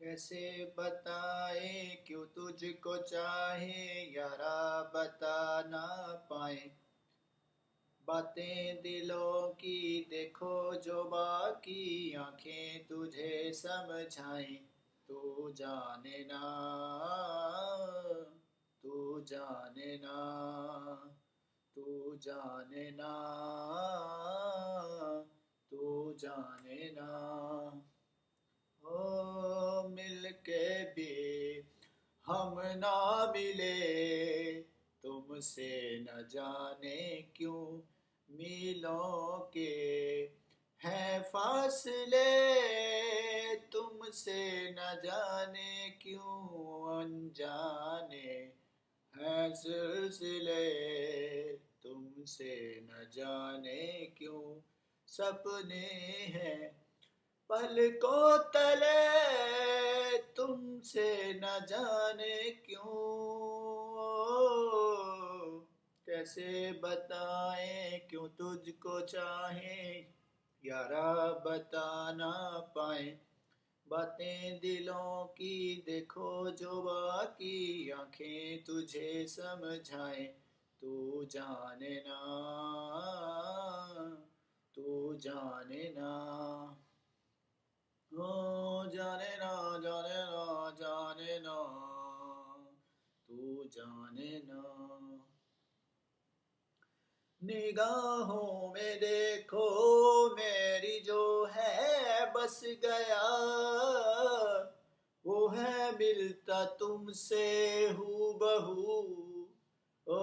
कैसे बताए क्यों तुझको चाहे यारा, बता ना पाए। बातें दिलों की देखो जो बाकी, आंखें तुझे समझाएं। तू जाने ना, तू जाने ना, तू जाने ना, तू जाने ना। ओ मिल के भी हम ना मिले, तुमसे न जाने क्यों मीलों के हैं फासले। तुमसे न जाने क्यों अनजाने हैं सिलसिले। तुमसे न जाने क्यों सपने हैं पलकों तले। तुमसे न जाने क्यों, कैसे बताएं क्यों तुझको चाहें यारा, बता ना पाए। बातें दिलों की देखो जो बाकी, आंखें तुझे समझाएं। तू जाने ना, तू जाने ना, ओ जाने ना, जाने ना, जाने ना, तू जाने ना। निगाहों में देखो मेरी जो है बस गया, वो है मिलता तुमसे हूबहू। ओ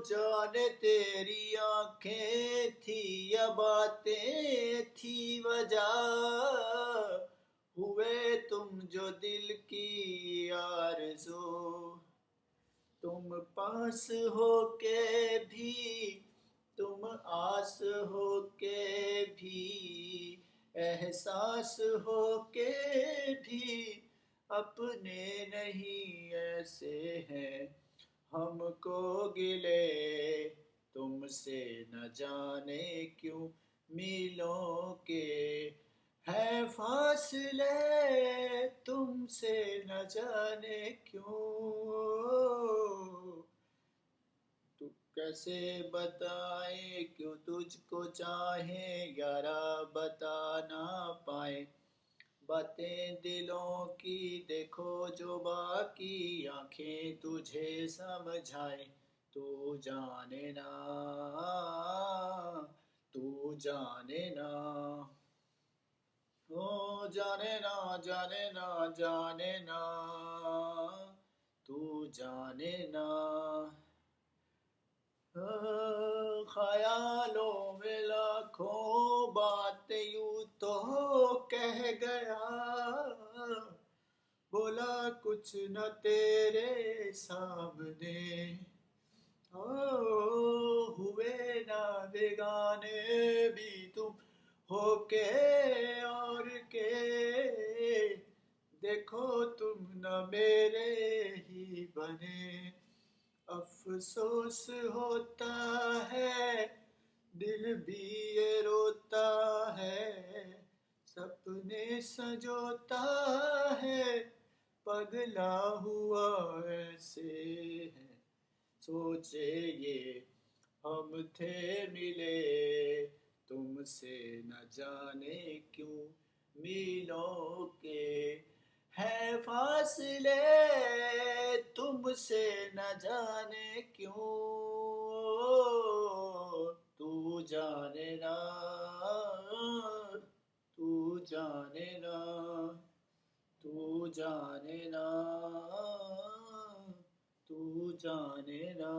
जाने तेरी आंखें थी या बातें थी वजह, हुए तुम जो दिल की आरज़ू। तुम पास हो के भी, तुम आस हो के भी, एहसास हो के भी अपने नहीं ऐसे हैं हमको गिले। तुमसे न जाने क्यों मीलों के है फासले। तुमसे न जाने क्यों, तू कैसे बताए क्यों तुझको चाहे यारा, बता ना पाए। बातें दिलों की देखो जो बाकी, आंखें तुझे समझाए। तू जाने ना, तू जाने ना, ओ जाने ना, जाने ना, जाने ना, तू जाने ना। ख्यालों में लाखों बात यूं तो कह गया, बोला कुछ न तेरे सामने। ओ हुए ना बेगाने भी तुम होके और के, देखो तुम न मेरे ही बने। अफसोस होता है दिल भी ये रोता है, सपने सजोता है पगला हुआ ऐसे है। सोचे ये हम थे मिले, तुमसे न जाने क्यों मीलों के है फासले। तुमसे न जाने क्यों, तू जाने ना, तू जाने ना, तू जाने ना, तू जाने ना।